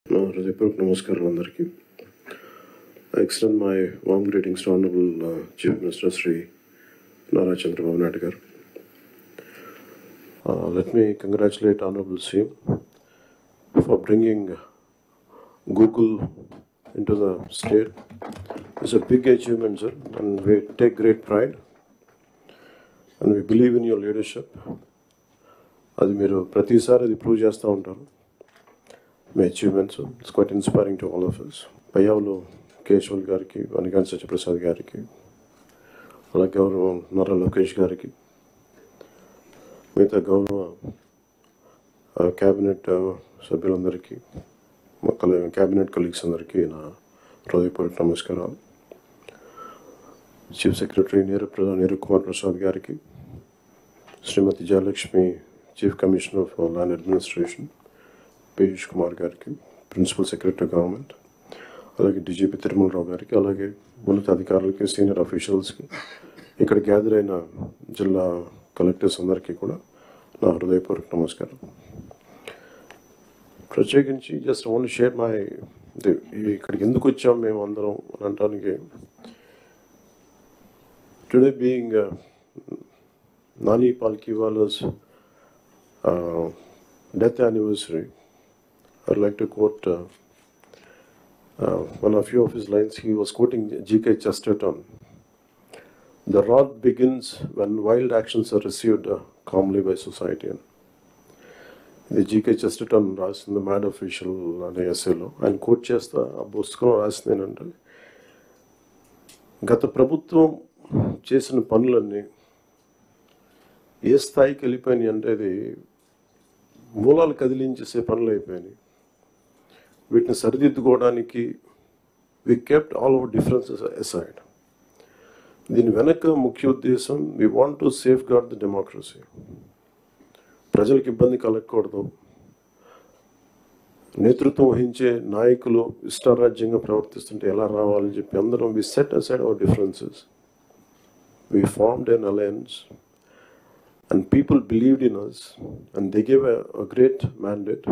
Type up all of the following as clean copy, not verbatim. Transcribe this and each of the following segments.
హృదయపూర్వక నమస్కారం అందరికీ. I extend my warm greetings to Honorable Chief Minister Sri Nara Chandrababu Naidu garu. Let me congratulate Honorable CM for bringing Google into the state. It's a big achievement, sir, and we take great pride and we believe in your leadership. అది మీరు ప్రతిసారి అది prove చేస్తూ ఉంటారు. మీ achievements it's quite inspiring to all of us. Payyavula Keshav గారికి, వనిగాని సత్యప్రసాద్ గారికి, అలాగే గౌరవ నారా లోకేష్ గారికి, మిగతా గౌరవ క్యాబినెట్ సభ్యులందరికీ, క్యాబినెట్ కొలీగ్స్ అందరికీ నా హృదయపూర్వక నమస్కారాలు. చీఫ్ సెక్రటరీ నీరు కుమార్ ప్రసాద్ గారికి, Srimathi Jayalakshmi chief commissioner for land administration Piyush Kumar గారికి, ప్రిన్సిపల్ సెక్రటరీ గవర్నమెంట్, అలాగే డీజీపీ తిరుమలరావు గారికి, అలాగే ఉన్నత అధికారులకి, సీనియర్ అఫీషియల్స్కి, ఇక్కడ గ్యాదర్ అయిన జిల్లా కలెక్టర్స్ అందరికీ కూడా నా హృదయపూర్వక నమస్కారం. ప్రత్యేకించి జస్ట్ ఓన్లీ షేర్ మై ఇక్కడికి ఎందుకు వచ్చాం మేము అందరం అని అనడానికి, today being Nani Palkhivala's death anniversary, I'd like to quote one of few of his lines. He was quoting G.K. Chesterton. The wrath begins when wild actions are received calmly by society. ఇది GK Chesterton రాసింది mad official అనే ఎస్సేలో. ఆయన coat చేస్తా ఆ పుస్తకం రాసింది ఏంటంటే, గత ప్రభుత్వం చేసిన పనులన్నీ ఏ స్థాయికి వెళ్ళిపోయినాయి అంటే అది మూలాలు కదిలించేసే పనులు అయిపోయినాయి. వీటిని సరిదిద్దుకోవడానికి we kept all our differences aside. దీని వెనక ముఖ్య ఉద్దేశం, we want to safeguard the democracy. ప్రజలకు ఇబ్బంది కలగకూడదు, నేతృత్వం వహించే నాయకులు ఇష్టారాజ్యంగా ప్రవర్తిస్తుంటే ఎలా రావాలని చెప్పి అందరం we set aside our differences. We formed an alliance and people believed in us and they gave a great mandate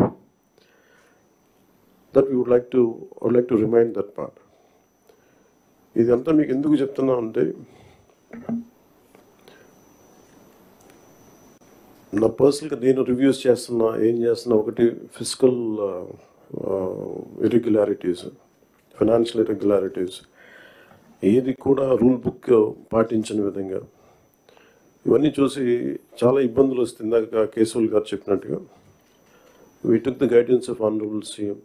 that we would like to remind that part. ఇదంతా మీకు ఎందుకు చెప్తున్నా అంటే, నా పర్సనల్గా నేను రివ్యూస్ చేస్తున్నా, ఏం చేస్తున్నా, ఒకటి ఫిజికల్ ఇర్రెగ్యులారిటీస్, ఫైనాన్షియల్ ఇర్రెగ్యులారిటీస్, ఏది కూడా రూల్ బుక్ పాటించిన విధంగా ఇవన్నీ చూసి చాలా ఇబ్బందులు వస్తుంది. ఇందాక కేశవల్ గారు చెప్పినట్టుగా, we took the guidance of honourable CM.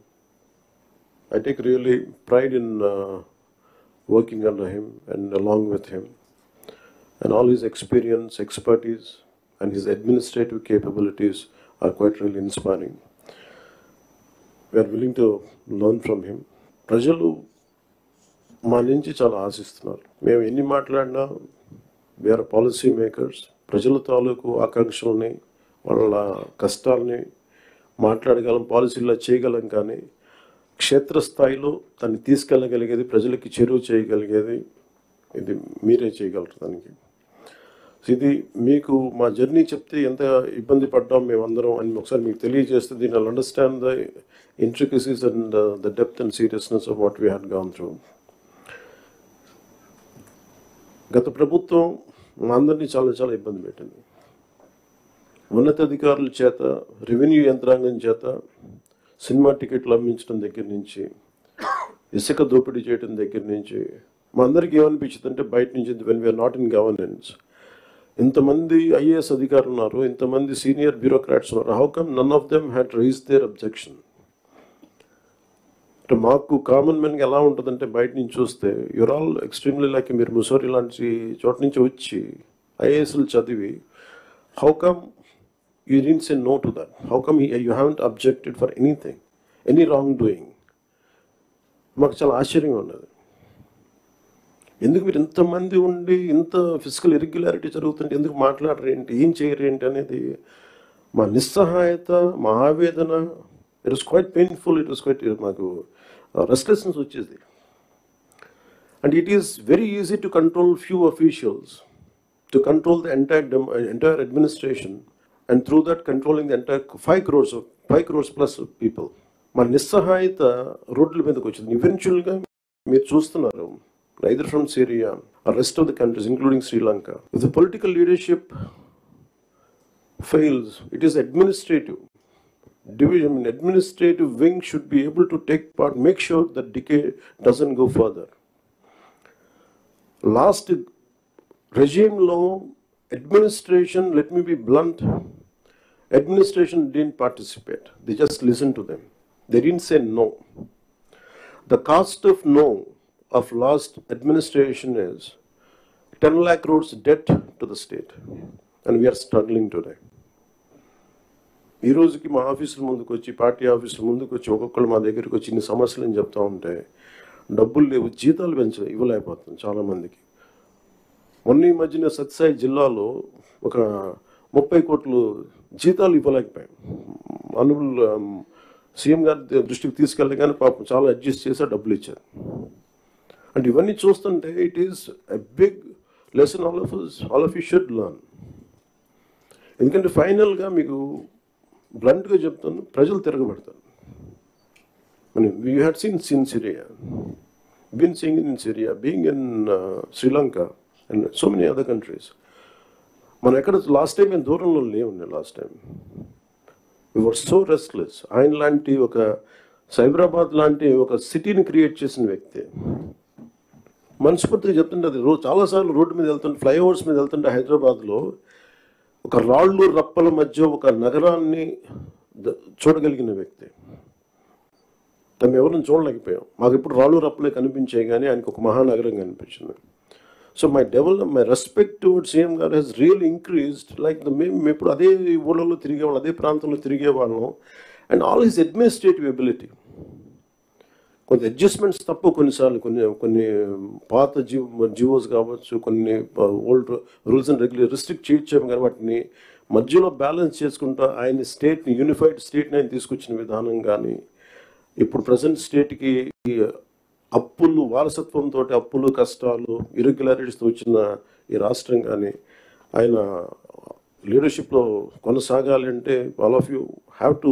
I take really pride in working under him and along with him, and all his experience, expertise and his administrative capabilities are quite really inspiring. We are willing to learn from him. ప్రజలు మా నుంచి చాలా ఆశిస్తున్నారు. మేము ఎన్ని మాట్లాడినా, we are policy makers. ప్రజల తాలూకు ఆకాంక్షల్ని, వాళ్ళ కష్టాలని మాట్లాడగలం, పాలసీల్లో చేయగలం, కానీ క్షేత్రస్థాయిలో దాన్ని తీసుకెళ్ళగలిగేది, ప్రజలకి చేరువ చేయగలిగేది ఇది మీరే చేయగలరు. దానికి ఇది మీకు మా జర్నీ చెప్తే ఎంత ఇబ్బంది పడ్డాం మేమందరం అని ఒకసారి మీకు తెలియజేస్తే, దీన్ని I'll understand the intricacies and the depth and seriousness of what we had gone through. గత ప్రభుత్వం మా అందరినీ చాలా చాలా ఇబ్బంది పెట్టింది. ఉన్నతాధికారుల చేత, రెవెన్యూ యంత్రాంగం చేత సినిమా టికెట్లు అమ్మించడం దగ్గర నుంచి, ఇసుక దోపిడీ చేయడం దగ్గర నుంచి, మా అందరికీ ఏమనిపించింది అంటే, బయట నుంచి when we are not in governance, ఇంతమంది ఐఏఎస్ అధికారులు ఉన్నారు, ఇంతమంది సీనియర్ బ్యూరోక్రాట్స్ ఉన్నారు, how come none of them had raise their objection. మాకు కామన్ మెన్కి ఎలా ఉంటుందంటే, బయట నుంచి చూస్తే యూర్ ఆల్ ఎక్స్ట్రీమ్లీ లైక్, మీరు ముసోరి లాంటి చోట నుంచి వచ్చి ఐఏఎస్లు చదివి, how come you didn't say no to that, how come you haven't objected for anything, any wrong doing. మాకు చాలా ఆశ్చర్యంగా ఉన్నది. ఎందుకు మీరు ఇంతమంది ఉండి ఇంత ఫిజికల్ ఇర్రెగ్యులారిటీ జరుగుతుంటే ఎందుకు మాట్లాడరేంటి, ఏం చేయరేంటి అనేది మా నిస్సహాయత, మా ఆవేదన. It was quite painful, it was quite, మాకు రెస్ట్లెస్నెస్ వచ్చేది. And it is very easy to control few officials, to control the entire administration, and through that controlling the entire 5 crores plus of people. మన నిస్సహాయత రోడ్ల మీదకి వచ్చింది. ఈవెన్చువల్గా మీరు చూస్తున్నారు, either from Syria or rest of the countries, including Sri Lanka. If the political leadership fails, it is administrative division. Administrative wing should be able to take part, make sure that decay doesn't go further. Last regime law, administration, let me be blunt, administration didn't participate. They just listened to them. They didn't say no. The cost of no of last administration is 10 lakh crores debt to the state, and we are struggling today. ఈ రోజుకి మా ఆఫీసుల ముందుకు వచ్చి, party ఆఫీసుల ముందుకు వచ్చి ఒక్కొక్కరు మా దగ్గరికి వచ్చి ఇన్ని సమస్యలు అని చెప్తా ఉంటే డబ్బులు లేవు, జీతాలు ఇవ్వలేకపోతుంది చాలామందికి. మొన్న ఈ మధ్యన సత్యసాయి జిల్లాలో ఒక 30 కోట్లు జీతాలు ఇవ్వలేకపోయాం. సీఎం గారి దృష్టికి తీసుకెళ్ళి కానీ పాపం చాలా అడ్జస్ట్ చేసి డబ్బులు ఇచ్చారు. అంటే ఇవన్నీ చూస్తుంటే it is a big lesson all of you should learn. ఎందుకంటే ఫైనల్గా మీకు బ్లంట్గా చెప్తాను, ప్రజలు తిరగబడతారు. You had seen Syria, been seeing in Syria, being in Sri Lanka and so many other countries. మనం ఎక్కడ లాస్ట్ టైం మేము దూరంలో లేవుండే. Last time we were so restless. ఆయన లాంటి ఒక సైబరాబాద్ లాంటి ఒక సిటీని క్రియేట్ చేసిన వ్యక్తి మనస్ఫూర్తిగా చెప్తుంటే, అది చాలాసార్లు రోడ్డు మీద వెళ్తుంటే, ఫ్లైఓవర్స్ మీద వెళ్తుంటే హైదరాబాద్లో ఒక రాళ్ళు రప్పల మధ్య ఒక నగరాన్ని చూడగలిగిన వ్యక్తి. తను ఎవరిని చూడలేకపోయాం. మాకు ఇప్పుడు రాళ్ళు రప్పలే కనిపించాయి కానీ ఆయనకు ఒక మహానగరం కనిపించింది. So my respect towards CM గారు హెస్ రియల్ ఇంక్రీజ్డ్. లైక్ మేము ఇప్పుడు అదే ఊళ్ళలో తిరిగేవాళ్ళం, అదే ప్రాంతంలో తిరిగేవాళ్ళం. And all his administrative ability, కొంత అడ్జస్ట్మెంట్స్ తప్ప కొన్నిసార్లు కొన్ని పాత జియోస్ కావచ్చు, కొన్ని ఓల్డ్ రూల్స్ అండ్ రిస్ట్రిక్ట్ చేయొచ్చాము కానీ వాటిని మధ్యలో బ్యాలెన్స్ చేసుకుంటూ ఆయన స్టేట్ని, యూనిఫైడ్ స్టేట్ని ఆయన తీసుకొచ్చిన విధానం కానీ, ఇప్పుడు ప్రజెంట్ స్టేట్కి అప్పులు, వారసత్వంతో అప్పులు, కష్టాలు, ఇర్రెగ్యులారిటీస్తో వచ్చిన ఈ రాష్ట్రం కానీ ఆయన లీడర్షిప్లో కొనసాగాలి అంటే all of you have to